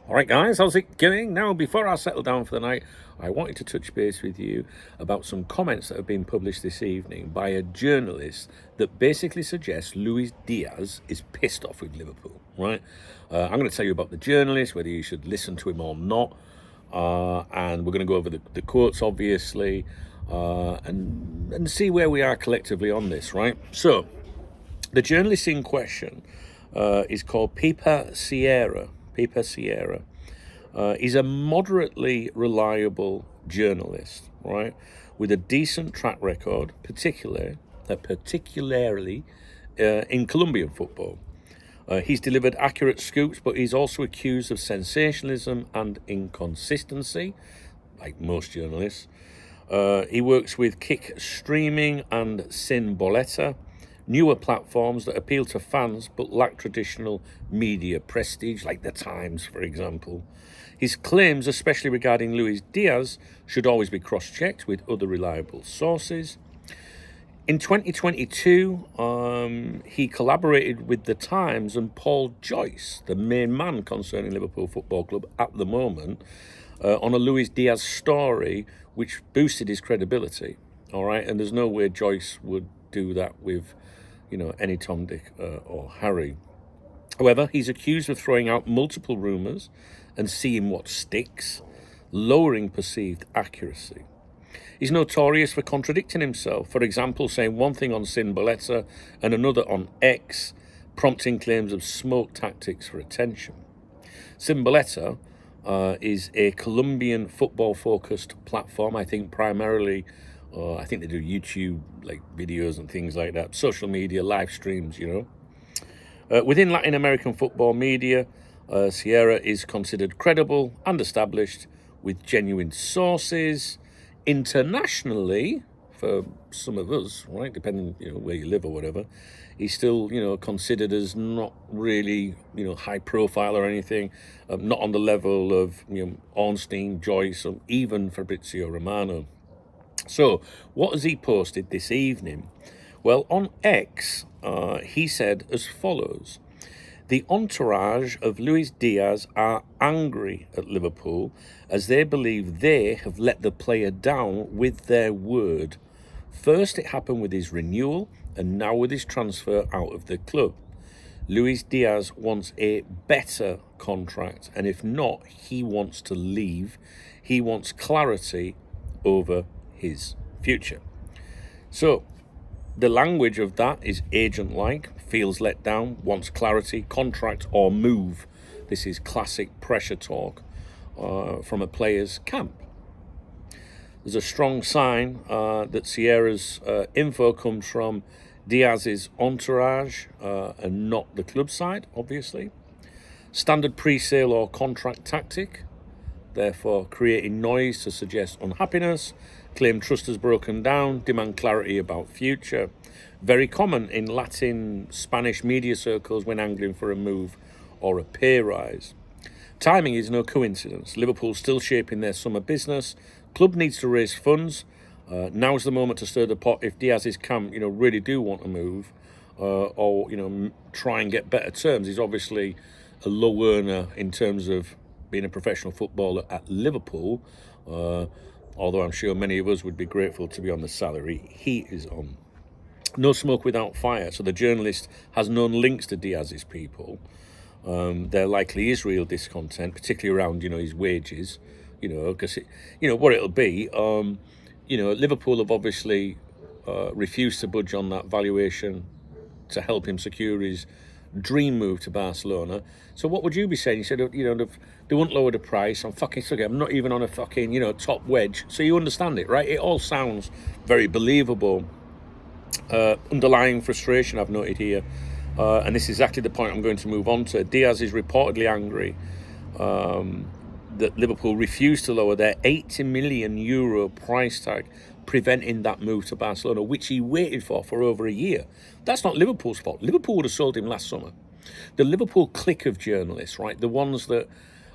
All right, guys, how's it going? Now, before I settle down for the night, I wanted to touch base with you about some comments that have been published this evening by a journalist that basically suggests Luis Díaz is pissed off with Liverpool, right? I'm going to tell you about the journalist, whether you should listen to him or not, and we're going to go over the quotes, obviously, and see where we are collectively on this, right? So, the journalist in question is called Pepe Sierra. Pepe Sierra. He's a moderately reliable journalist, right, with a decent track record, particularly in Colombian football. He's delivered accurate scoops, but he's also accused of sensationalism and inconsistency, like most journalists. He works with Kick Streaming and Sin Boleta, newer platforms that appeal to fans but lack traditional media prestige, like The Times, for example. His claims, especially regarding Luis Díaz, should always be cross-checked with other reliable sources. In 2022, he collaborated with The Times and Paul Joyce, the main man concerning Liverpool Football Club at the moment, on a Luis Díaz story, which boosted his credibility. All right, and there's no way Joyce would do that with, any Tom, Dick, or Harry. However, he's accused of throwing out multiple rumours and seeing what sticks, lowering perceived accuracy. He's notorious for contradicting himself, for example, saying one thing on Sin Boleta and another on X, prompting claims of smoke tactics for attention. Sin Boleta is a Colombian football-focused platform, I think primarily. I think they do YouTube like videos and things like that, social media, live streams, Within Latin American football media, Sierra is considered credible and established with genuine sources. Internationally, for some of us, right, depending where you live or whatever, he's still considered as not really high profile or anything, not on the level of Ornstein, Joyce, or even Fabrizio Romano. So, what has he posted this evening? Well, on X, he said as follows: the entourage of Luis Díaz are angry at Liverpool as they believe they have let the player down with their word. First it happened with his renewal and now with his transfer out of the club. Luis Díaz wants a better contract, and if not, he wants to leave. He wants clarity over his future. So, the language of that is agent-like, feels let down, wants clarity, contract or move. This is classic pressure talk from a player's camp. There's a strong sign that Sierra's info comes from Díaz's entourage and not the club side, obviously. Standard pre-sale or contract tactic, therefore creating noise to suggest unhappiness, claim trust has broken down, demand clarity about future. Very common in Latin, Spanish media circles when angling for a move or a pay rise. Timing is no coincidence. Liverpool's still shaping their summer business. Club needs to raise funds. Now's the moment to stir the pot if Díaz's camp, really do want to move or try and get better terms. He's obviously a low earner in terms of being a professional footballer at Liverpool, although I'm sure many of us would be grateful to be on the salary he is on. No smoke without fire. So the journalist has known links to Díaz's people. There likely is real discontent, particularly around his wages. Because what it'll be. Liverpool have obviously refused to budge on that valuation to help him secure his dream move to Barcelona. So what would you be saying? You said they won't lower the price. I'm fucking stuck. I'm not even on a fucking top wedge. So you understand it, right? It all sounds very believable. Underlying frustration I've noted here, and this is exactly the point I'm going to move on to. Díaz is reportedly angry that Liverpool refused to lower their €80 million price tag, preventing that move to Barcelona, which he waited for over a year. That's not Liverpool's fault. Liverpool would have sold him last summer. The Liverpool clique of journalists, right, the ones that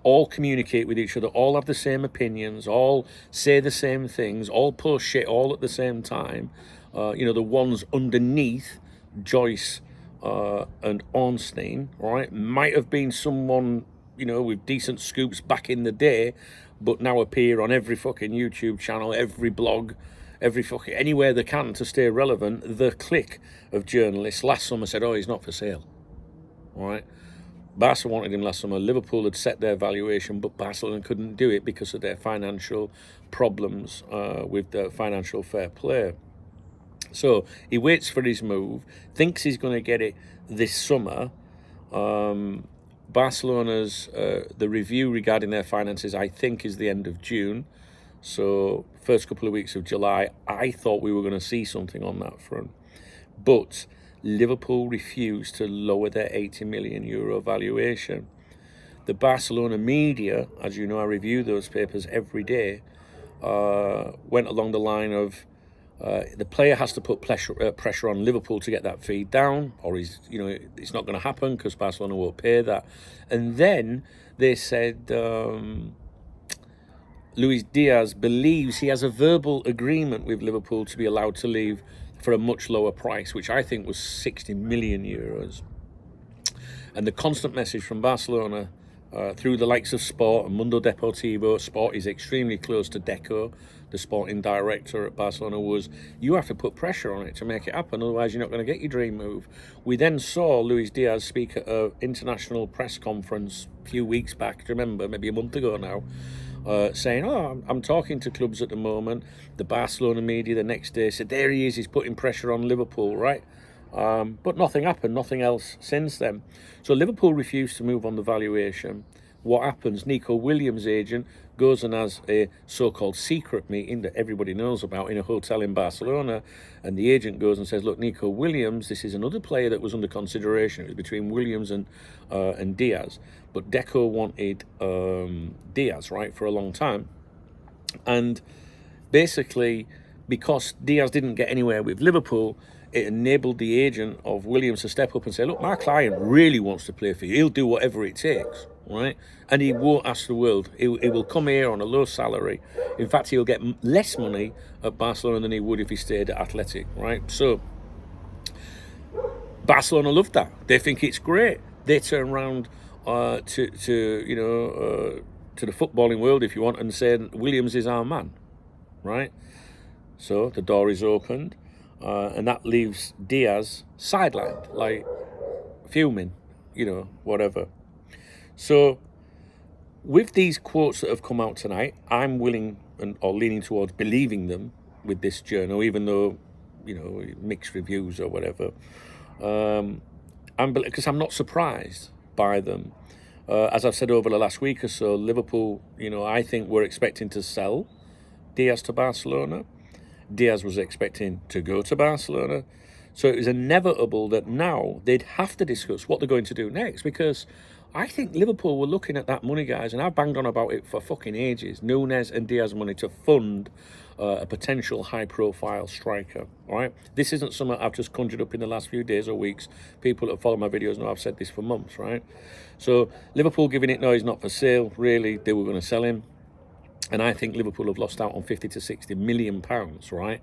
all communicate with each other, all have the same opinions, all say the same things, all post shit all at the same time, the ones underneath Joyce and Ornstein, right, might have been someone with decent scoops back in the day, but now appear on every fucking YouTube channel, every blog, every fucking anywhere they can to stay relevant. The clique of journalists last summer said, "Oh, he's not for sale." All right. Barca wanted him last summer. Liverpool had set their valuation, but Barcelona couldn't do it because of their financial problems with the financial fair play. So he waits for his move, thinks he's going to get it this summer. Barcelona's the review regarding their finances, I think, is the end of June. So first couple of weeks of July, I thought we were going to see something on that front. But Liverpool refused to lower their €80 million valuation. The Barcelona media, as you know, I review those papers every day, went along the line of the player has to put pressure on Liverpool to get that fee down, or it's not going to happen because Barcelona won't pay that. And then they said Luis Díaz believes he has a verbal agreement with Liverpool to be allowed to leave for a much lower price, which I think was €60 million. And the constant message from Barcelona through the likes of Sport and Mundo Deportivo, Sport is extremely close to Deco, the sporting director at Barcelona, was you have to put pressure on it to make it happen, otherwise you're not going to get your dream move. We then saw Luis Díaz speak at an international press conference a few weeks back, do you remember, maybe a month ago now, saying, I'm talking to clubs at the moment. The Barcelona media the next day said, there he is, he's putting pressure on Liverpool, right? But nothing happened, nothing else since then. So Liverpool refused to move on the valuation. What happens? Nico Williams' agent goes and has a so-called secret meeting that everybody knows about in a hotel in Barcelona, and the agent goes and says, look, Nico Williams, this is another player that was under consideration. It was between Williams and Díaz, but Deco wanted Díaz, right, for a long time. And basically, because Díaz didn't get anywhere with Liverpool, it enabled the agent of Williams to step up and say, look, my client really wants to play for you. He'll do whatever it takes, right? And he won't ask the world. He will come here on a low salary. In fact, he'll get less money at Barcelona than he would if he stayed at Athletic, right? So Barcelona love that. They think it's great. They turn around to the footballing world, if you want, and say, Williams is our man, right? So the door is opened. And that leaves Díaz sidelined, like fuming, whatever. So with these quotes that have come out tonight, I'm willing or leaning towards believing them with this journal, even though, mixed reviews or whatever. Because I'm not surprised by them. As I've said over the last week or so, Liverpool, I think we're expecting to sell Díaz to Barcelona. Díaz was expecting to go to Barcelona. So it was inevitable that now they'd have to discuss what they're going to do next, because I think Liverpool were looking at that money, guys, and I've banged on about it for fucking ages. Núñez and Díaz money to fund a potential high-profile striker, all right? This isn't something I've just conjured up in the last few days or weeks. People that follow my videos know I've said this for months, right? So Liverpool giving it, no, he's not for sale. Really, they were going to sell him. And I think Liverpool have lost out on £50 to £60 million, right?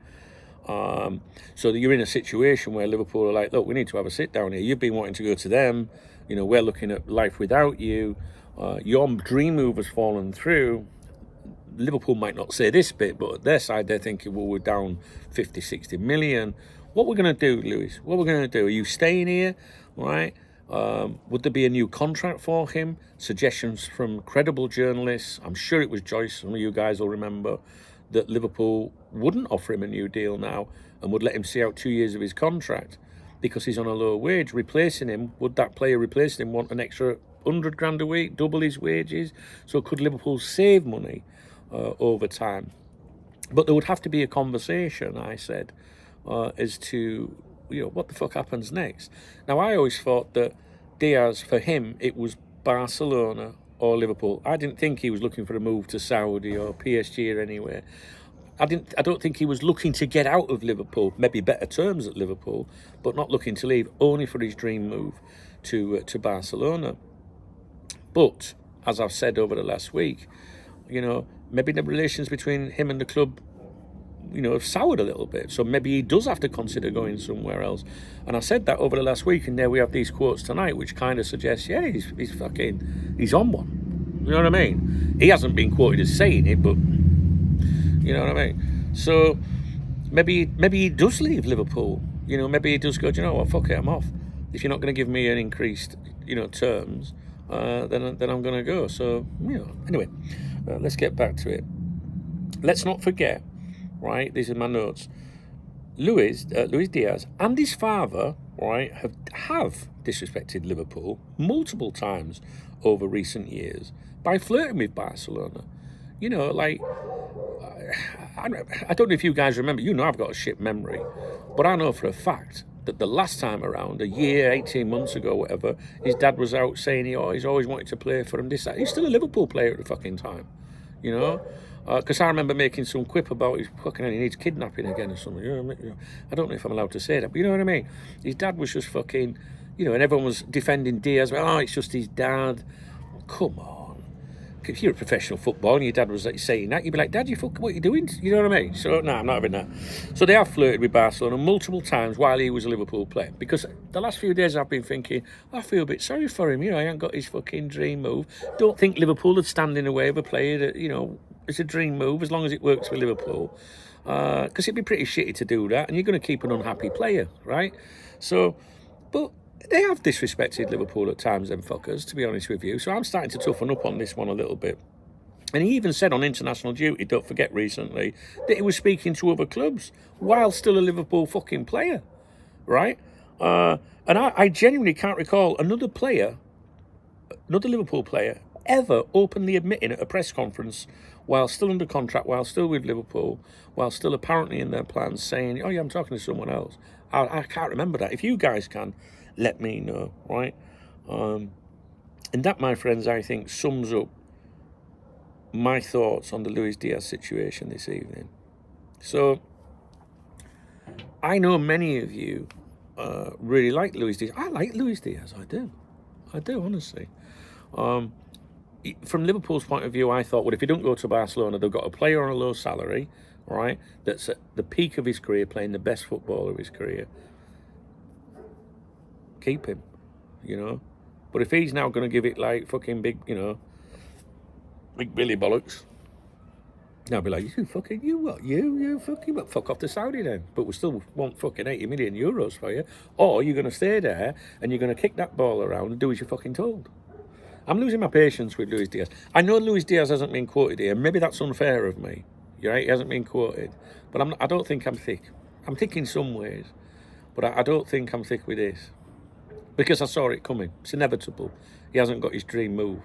So you're in a situation where Liverpool are like, look, we need to have a sit down here. You've been wanting to go to them. We're looking at life without you. Your dream move has fallen through. Liverpool might not say this bit, but at their side, they're thinking, well, we're down 50, 60 million. What we're going to do, Lewis? What we're going to do? Are you staying here, right? Would there be a new contract for him? Suggestions from credible journalists. I'm sure it was Joyce, some of you guys will remember, that Liverpool wouldn't offer him a new deal now and would let him see out 2 years of his contract because he's on a low wage. Replacing him, would that player replacing him want an extra 100 grand a week, double his wages? So could Liverpool save money over time? But there would have to be a conversation, I said, as to what the fuck happens next. Now, I always thought that Díaz, for him, it was Barcelona or Liverpool. I didn't think he was looking for a move to Saudi or PSG or anywhere. I don't think he was looking to get out of Liverpool, maybe better terms at Liverpool, but not looking to leave, only for his dream move to Barcelona. But, as I've said over the last week, maybe the relations between him and the club, soured a little bit. So maybe he does have to consider going somewhere else. And I said that over the last week, and there we have these quotes tonight, which kind of suggests, yeah, he's on one. You know what I mean? He hasn't been quoted as saying it, but you know what I mean? So maybe he does leave Liverpool. Maybe he does go, do you know what, fuck it, I'm off. If you're not going to give me an increased, terms, then I'm going to go. So, anyway, let's get back to it. Let's not forget, right, these are my notes, Luis Díaz and his father, right, have disrespected Liverpool multiple times over recent years by flirting with Barcelona. I don't know if you guys remember, I've got a shit memory, but I know for a fact that the last time around, a year, 18 months ago, whatever, his dad was out saying he's always wanted to play for him, this, that. He's still a Liverpool player at the fucking time, because I remember making some quip about his fucking, he needs kidnapping again or something. I don't know if I'm allowed to say that, but you know what I mean? His dad was just fucking, and everyone was defending Díaz. Oh, it's just his dad. Come on. If you're a professional footballer and your dad was saying that, you'd be like, Dad, what are you doing? You know what I mean? So, no, I'm not having that. So they have flirted with Barcelona multiple times while he was a Liverpool player. Because the last few days I've been thinking, I feel a bit sorry for him. He ain't got his fucking dream move. Don't think Liverpool would stand in the way of a player that, it's a dream move as long as it works for Liverpool. Because it'd be pretty shitty to do that. And you're going to keep an unhappy player, right? So, but they have disrespected Liverpool at times, them fuckers, to be honest with you. So I'm starting to toughen up on this one a little bit. And he even said on international duty, don't forget recently, that he was speaking to other clubs while still a Liverpool fucking player, right? And I genuinely can't recall another Liverpool player, ever openly admitting at a press conference while still under contract, while still with Liverpool, while still apparently in their plans, saying, oh yeah, I'm talking to someone else. I can't remember that. If you guys can, let me know, right? And that, my friends, I think sums up my thoughts on the Luis Díaz situation this evening. So, I know many of you really like Luis Díaz. I like Luis Díaz, I do, honestly. From Liverpool's point of view, I thought, well, if he don't go to Barcelona, they've got a player on a low salary, right, that's at the peak of his career, playing the best football of his career. Keep him, But if he's now going to give it like fucking big, big Billy bollocks, I'll be like, you fuck off to Saudi then. But we still want fucking 80 million euros for you. Or you're going to stay there and you're going to kick that ball around and do as you're fucking told. I'm losing my patience with Luis Díaz. I know Luis Díaz hasn't been quoted here. Maybe that's unfair of me. You're right, he hasn't been quoted. But I don't think I'm thick. I'm thick in some ways. But I don't think I'm thick with this. Because I saw it coming. It's inevitable. He hasn't got his dream move.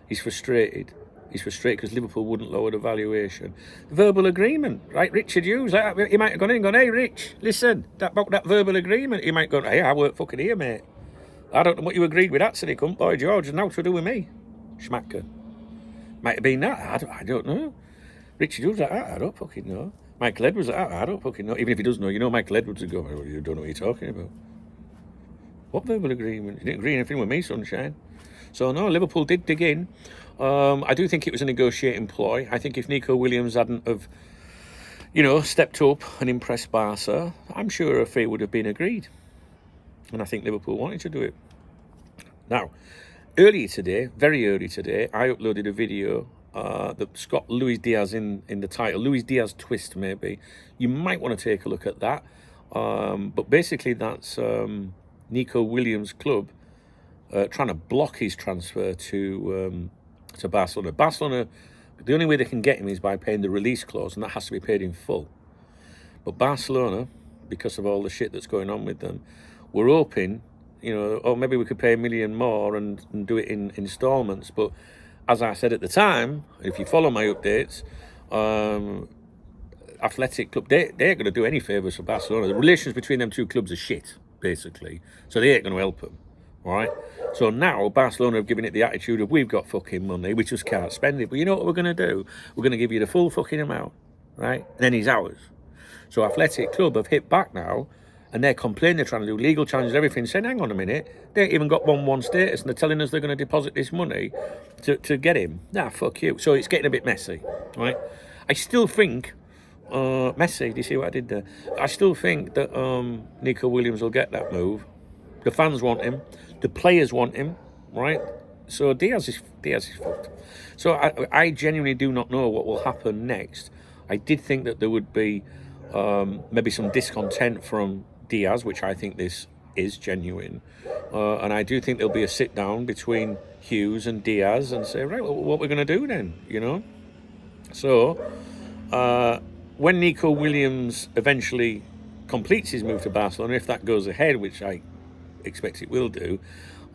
He's frustrated. He's frustrated because Liverpool wouldn't lower the valuation. Verbal agreement, right? Richard Hughes, he might have gone in and gone, hey, Rich, listen, that verbal agreement. He might go, hey, I work fucking here, mate. I don't know what you agreed with that, silly cunt, boy George, and now to do with me. Schmacker. Might have been that, I don't know. Richard Hughes like that, I don't fucking know. Michael Edwards like that, I don't fucking know. Even if he does know, Michael Edwards would go, well, you don't know what you're talking about. What verbal agreement? You didn't agree anything with me, sunshine. So, no, Liverpool did dig in. I do think it was a negotiating ploy. I think if Nico Williams hadn't have, stepped up and impressed Barca, I'm sure a fee would have been agreed. And I think Liverpool wanted to do it. Now, very early today, I uploaded a video that's got Luis Díaz in the title. Luis Díaz twist, maybe. You might want to take a look at that. But basically, that's Nico Williams' club trying to block his transfer to Barcelona. Barcelona, the only way they can get him is by paying the release clause, and that has to be paid in full. But Barcelona, because of all the shit that's going on with them, we're hoping, maybe we could pay $1 million more and do it in installments. But as I said at the time, if you follow my updates, Athletic Club, they ain't going to do any favours for Barcelona. The relations between them two clubs are shit, basically. So they ain't going to help them, all right? So now Barcelona have given it the attitude of, we've got fucking money, we just can't spend it. But you know what we're going to do? We're going to give you the full fucking amount, right? And then he's ours. So Athletic Club have hit back now, and they're complaining, they're trying to do legal challenges, everything, saying, hang on a minute, they ain't even got 1-1 status, and they're telling us they're going to deposit this money to get him. Nah, fuck you. So it's getting a bit messy, right? I still think Messi, do you see what I did there? I still think that Nico Williams will get that move. The fans want him. The players want him, right? So Díaz is fucked. So I genuinely do not know what will happen next. I did think that there would be maybe some discontent from Díaz, which I think this is genuine. And I do think there'll be a sit down between Hughes and Díaz and say, right, well, what we're going to do then, you know? So when Nico Williams eventually completes his move to Barcelona, if that goes ahead, which I expect it will do,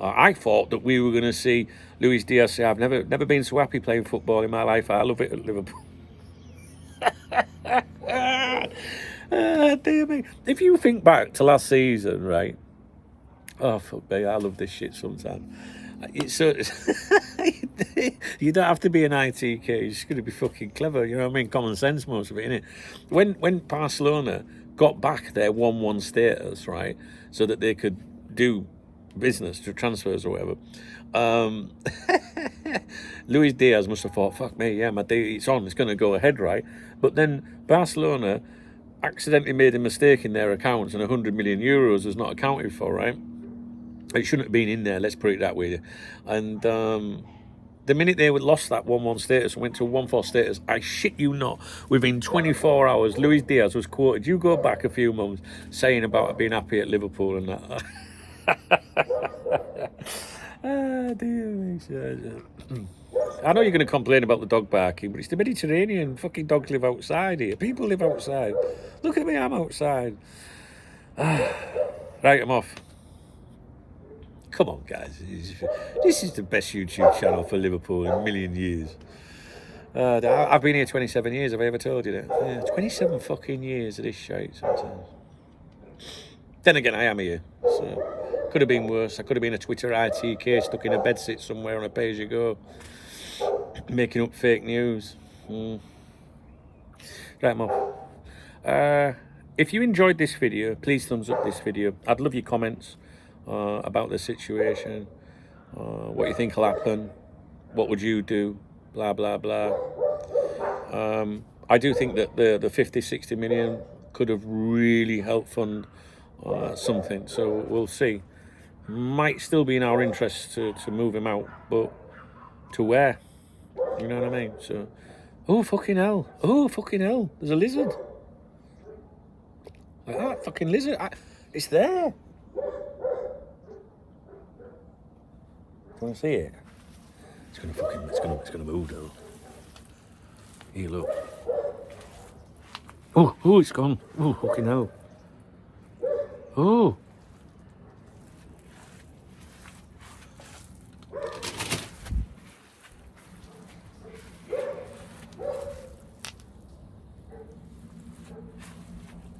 I thought that we were going to see Luis Díaz say, I've never been so happy playing football in my life. I love it at Liverpool. Dear me. If you think back to last season, right? Oh, fuck me, I love this shit sometimes. So you don't have to be an ITK, you're just going to be fucking clever, you know what I mean? Common sense, most of it, innit? When Barcelona got back their 1-1 status, right, so that they could do business to transfers or whatever, Luis Díaz must have thought, fuck me, yeah, my day, it's on, it's going to go ahead, right? But then Barcelona accidentally made a mistake in their accounts and 100 million euros was not accounted for, right? It shouldn't have been in there, let's put it that way. And the minute they lost that 1-1 status and went to 1-4 status, I shit you not, within 24 hours, Luis Díaz was quoted, you go back a few months, saying about being happy at Liverpool and that. Dear me. I know you're going to complain about the dog barking, but it's the Mediterranean. Fucking dogs live outside here. People live outside. Look at me, I'm outside. Right, I'm off. Come on, guys. This is the best YouTube channel for Liverpool in a million years. I've been here 27 years. Have I ever told you that? Yeah, 27 fucking years of this shite sometimes. Then again, I am here. So could have been worse. I could have been a Twitter ITK stuck in a bedsit somewhere on a pay-as-you-go, making up fake news. Right, I'm off. If you enjoyed this video, please thumbs up this video. I'd love your comments about the situation, what you think will happen, what would you do, blah blah blah. I do think that the 50-60 million could have really helped fund something, so we'll see. Might still be in our interest to move him out, but to where, you know what I mean? So oh fucking hell, there's a lizard like that, fucking lizard. It's there. You want to see it? It's gonna move though. Here, look. Oh, it's gone. Oh, fucking hell. Oh.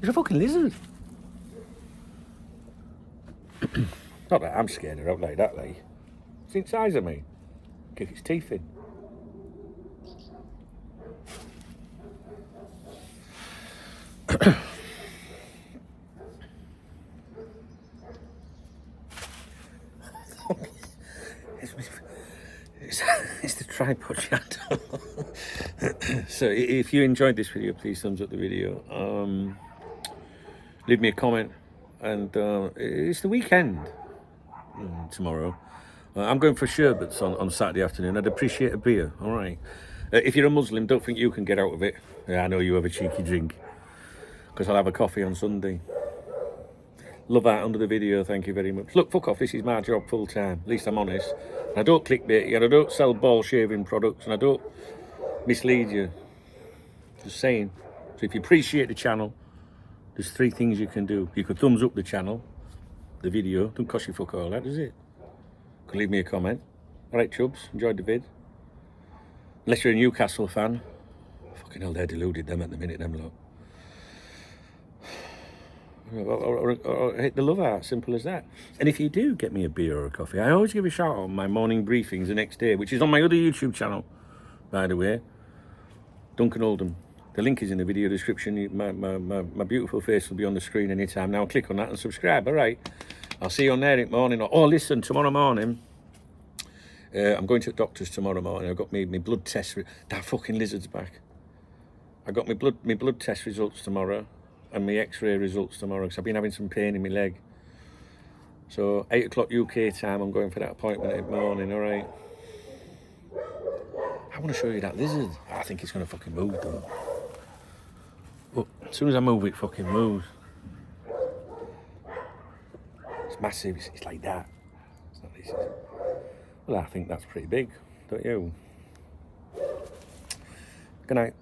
There's a fucking lizard. Not that I'm scared of it like that, like. It's the size of me. Kick its teeth in. It's the tripod channel. So if you enjoyed this video, please thumbs up the video. Leave me a comment. And it's the weekend tomorrow. I'm going for sherbets on Saturday afternoon. I'd appreciate a beer, all right? If you're a Muslim, don't think you can get out of it. Yeah, I know you have a cheeky drink, because I'll have a coffee on Sunday. Love that under the video, thank you very much. Look, fuck off, this is my job full time. At least I'm honest. I don't clickbait you, and I don't sell ball shaving products, and I don't mislead you. Just saying. So if you appreciate the channel, there's 3 things you can do. You could thumbs up the channel, the video. Don't cost you fuck all that, does it? You can leave me a comment. Alright, chubs, enjoyed the vid. Unless you're a Newcastle fan. Fucking hell, they're deluded, them at the minute, them lot. Or hit the love out, simple as that. And if you do get me a beer or a coffee, I always give a shout out on my morning briefings the next day, which is on my other YouTube channel, by the way, Duncan Oldham. The link is in the video description. My beautiful face will be on the screen anytime now. Click on that and subscribe. All right, I'll see you on there in the morning. Oh, listen, tomorrow morning I'm going to the doctor's tomorrow morning. I've got me blood test. That fucking lizard's back. I got my blood test results tomorrow and my X-ray results tomorrow because I've been having some pain in my leg. So 8 o'clock UK time, I'm going for that appointment in the morning. All right. I want to show you that lizard. I think it's gonna fucking move though. But as soon as I move, it fucking moves. It's massive. It's like that. It's not this. Is it? Well, I think that's pretty big, don't you? Good night.